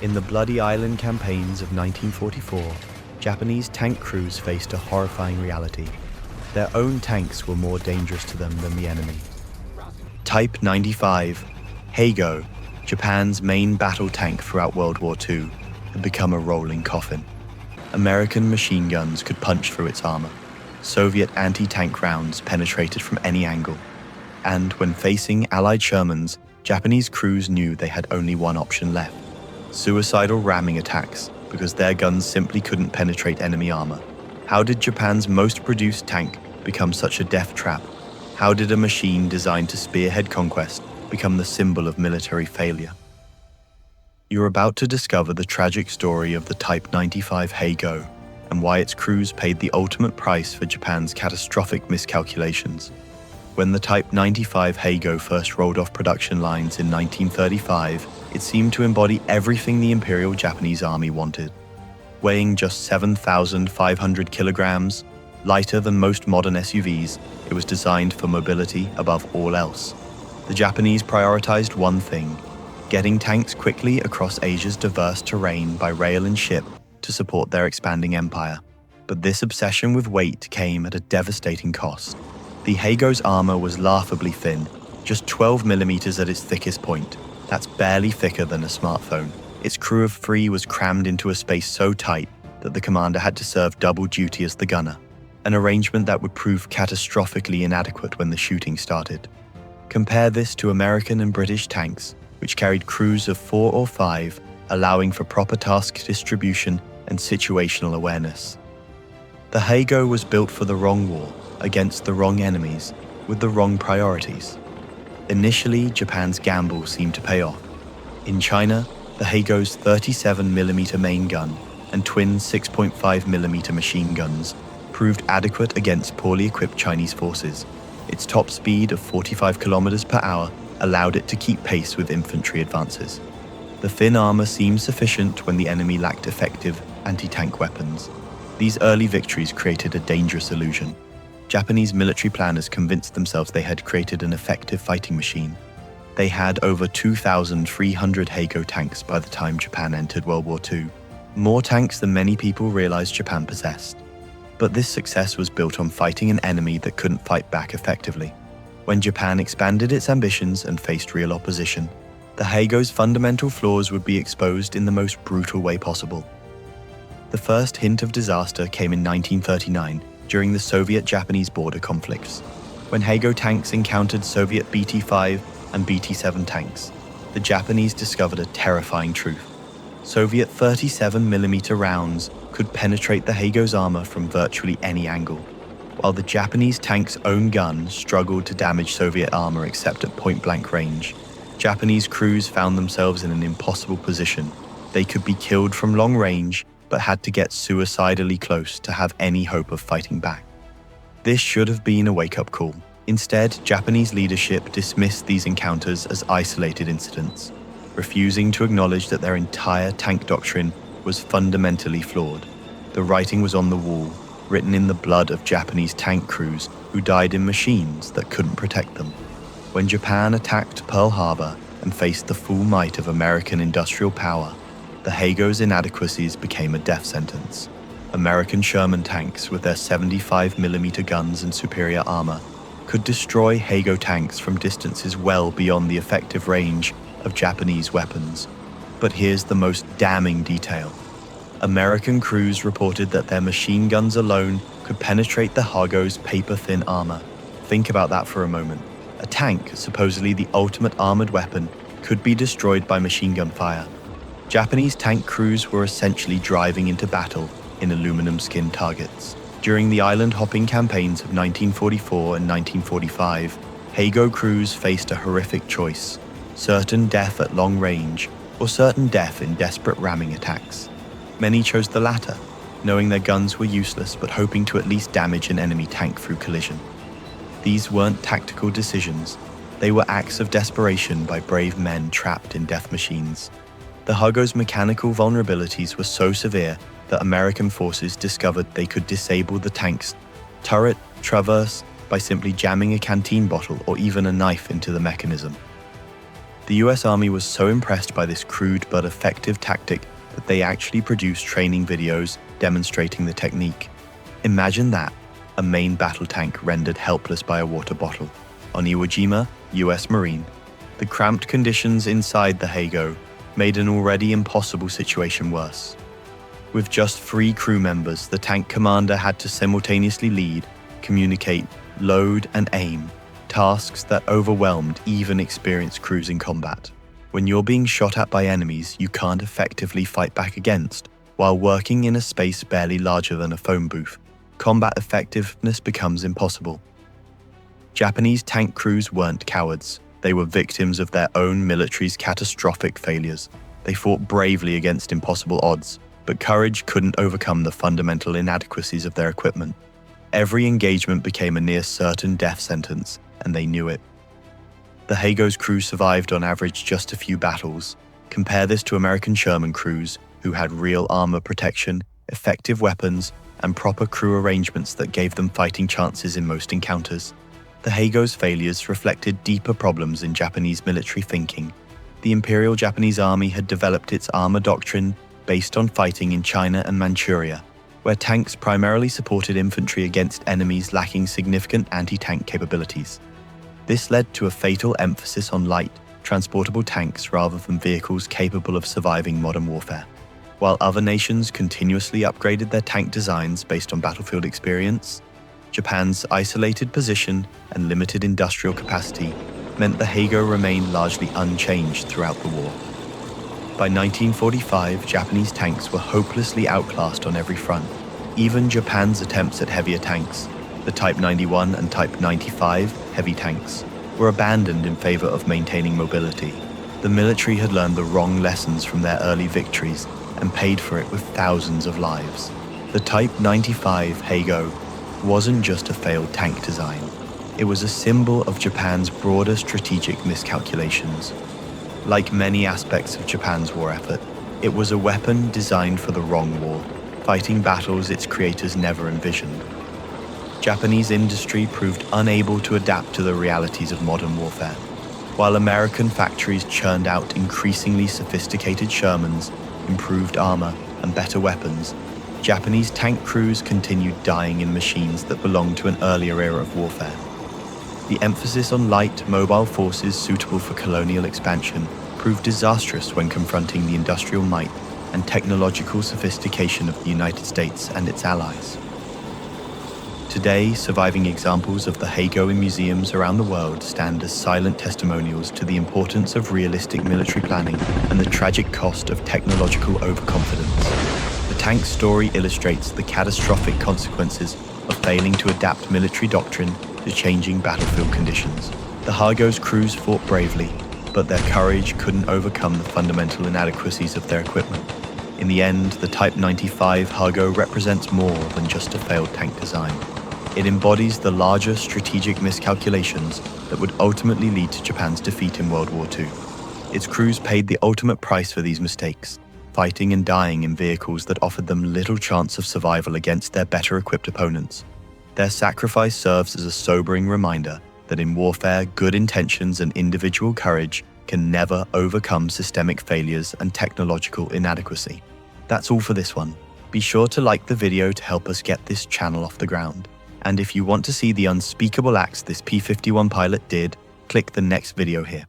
In the Bloody Island campaigns of 1944, Japanese tank crews faced a horrifying reality. Their own tanks were more dangerous to them than the enemy. Type 95, Heigo, Japan's main battle tank throughout World War II, had become a rolling coffin. American machine guns could punch through its armor. Soviet anti-tank rounds penetrated from any angle. And when facing Allied Shermans, Japanese crews knew they had only one option left: suicidal ramming attacks, because their guns simply couldn't penetrate enemy armor. How did Japan's most produced tank become such a death trap? How did a machine designed to spearhead conquest become the symbol of military failure? You're about to discover the tragic story of the Type 95 Heigo and why its crews paid the ultimate price for Japan's catastrophic miscalculations. When the Type 95 Heigo first rolled off production lines in 1935, it seemed to embody everything the Imperial Japanese Army wanted. Weighing just 7,500 kilograms, lighter than most modern SUVs, it was designed for mobility above all else. The Japanese prioritized one thing: getting tanks quickly across Asia's diverse terrain by rail and ship to support their expanding empire. But this obsession with weight came at a devastating cost. The Heigo's armor was laughably thin, just 12 millimeters at its thickest point. That's barely thicker than a smartphone. Its crew of 3 was crammed into a space so tight that the commander had to serve double duty as the gunner, an arrangement that would prove catastrophically inadequate when the shooting started. Compare this to American and British tanks, which carried crews of 4 or 5, allowing for proper task distribution and situational awareness. The Heigo was built for the wrong war, against the wrong enemies, with the wrong priorities. Initially, Japan's gamble seemed to pay off. In China, the Heigo's 37mm main gun and twin 6.5mm machine guns proved adequate against poorly equipped Chinese forces. Its top speed of 45 km per hour allowed it to keep pace with infantry advances. The thin armor seemed sufficient when the enemy lacked effective anti-tank weapons. These early victories created a dangerous illusion. Japanese military planners convinced themselves they had created an effective fighting machine. They had over 2,300 Heigo tanks by the time Japan entered World War II, more tanks than many people realized Japan possessed. But this success was built on fighting an enemy that couldn't fight back effectively. When Japan expanded its ambitions and faced real opposition, the Heigo's fundamental flaws would be exposed in the most brutal way possible. The first hint of disaster came in 1939, during the Soviet-Japanese border conflicts. When Heigo tanks encountered Soviet BT-5 and BT-7 tanks, the Japanese discovered a terrifying truth. Soviet 37mm rounds could penetrate the Heigo's armor from virtually any angle, while the Japanese tank's own gun struggled to damage Soviet armor except at point-blank range. Japanese crews found themselves in an impossible position. They could be killed from long range, but had to get suicidally close to have any hope of fighting back. This should have been a wake-up call. Instead, Japanese leadership dismissed these encounters as isolated incidents, refusing to acknowledge that their entire tank doctrine was fundamentally flawed. The writing was on the wall, written in the blood of Japanese tank crews who died in machines that couldn't protect them. When Japan attacked Pearl Harbor and faced the full might of American industrial power, the Heigo's inadequacies became a death sentence. American Sherman tanks, with their 75mm guns and superior armor, could destroy Heigo tanks from distances well beyond the effective range of Japanese weapons. But here's the most damning detail. American crews reported that their machine guns alone could penetrate the Heigo's paper-thin armor. Think about that for a moment. A tank, supposedly the ultimate armored weapon, could be destroyed by machine gun fire. Japanese tank crews were essentially driving into battle in aluminum-skinned targets. During the island-hopping campaigns of 1944 and 1945, Heigo crews faced a horrific choice: certain death at long range or certain death in desperate ramming attacks. Many chose the latter, knowing their guns were useless but hoping to at least damage an enemy tank through collision. These weren't tactical decisions. They were acts of desperation by brave men trapped in death machines. The Heigo's mechanical vulnerabilities were so severe that American forces discovered they could disable the tank's turret traverse by simply jamming a canteen bottle or even a knife into the mechanism. The US Army was so impressed by this crude but effective tactic that they actually produced training videos demonstrating the technique. Imagine that, a main battle tank rendered helpless by a water bottle. On Iwo Jima, US Marine, the cramped conditions inside the Hago made an already impossible situation worse. With just 3 crew members, the tank commander had to simultaneously lead, communicate, load, and aim, tasks that overwhelmed even experienced crews in combat. When you're being shot at by enemies you can't effectively fight back against, while working in a space barely larger than a phone booth, combat effectiveness becomes impossible. Japanese tank crews weren't cowards. They were victims of their own military's catastrophic failures. They fought bravely against impossible odds, but courage couldn't overcome the fundamental inadequacies of their equipment. Every engagement became a near certain death sentence, and they knew it. The Hago's crew survived on average just a few battles. Compare this to American Sherman crews, who had real armor protection, effective weapons, and proper crew arrangements that gave them fighting chances in most encounters. The Hago's failures reflected deeper problems in Japanese military thinking. The Imperial Japanese Army had developed its armor doctrine based on fighting in China and Manchuria, where tanks primarily supported infantry against enemies lacking significant anti-tank capabilities. This led to a fatal emphasis on light, transportable tanks rather than vehicles capable of surviving modern warfare. While other nations continuously upgraded their tank designs based on battlefield experience, Japan's isolated position and limited industrial capacity meant the Hago remained largely unchanged throughout the war. By 1945, Japanese tanks were hopelessly outclassed on every front. Even Japan's attempts at heavier tanks, the Type 91 and Type 95 heavy tanks, were abandoned in favor of maintaining mobility. The military had learned the wrong lessons from their early victories and paid for it with thousands of lives. The Type 95 Hago wasn't just a failed tank design. It was a symbol of Japan's broader strategic miscalculations. Like many aspects of Japan's war effort, it was a weapon designed for the wrong war, fighting battles its creators never envisioned. Japanese industry proved unable to adapt to the realities of modern warfare. While American factories churned out increasingly sophisticated Shermans, improved armor, and better weapons, Japanese tank crews continued dying in machines that belonged to an earlier era of warfare. The emphasis on light, mobile forces suitable for colonial expansion proved disastrous when confronting the industrial might and technological sophistication of the United States and its allies. Today, surviving examples of the Hago in museums around the world stand as silent testimonials to the importance of realistic military planning and the tragic cost of technological overconfidence. The tank story illustrates the catastrophic consequences of failing to adapt military doctrine to changing battlefield conditions. The Hago's crews fought bravely, but their courage couldn't overcome the fundamental inadequacies of their equipment. In the end, the Type 95 Hago represents more than just a failed tank design. It embodies the larger strategic miscalculations that would ultimately lead to Japan's defeat in World War II. Its crews paid the ultimate price for these mistakes, fighting and dying in vehicles that offered them little chance of survival against their better-equipped opponents. Their sacrifice serves as a sobering reminder that in warfare, good intentions and individual courage can never overcome systemic failures and technological inadequacy. That's all for this one. Be sure to like the video to help us get this channel off the ground. And if you want to see the unspeakable acts this P-51 pilot did, click the next video here.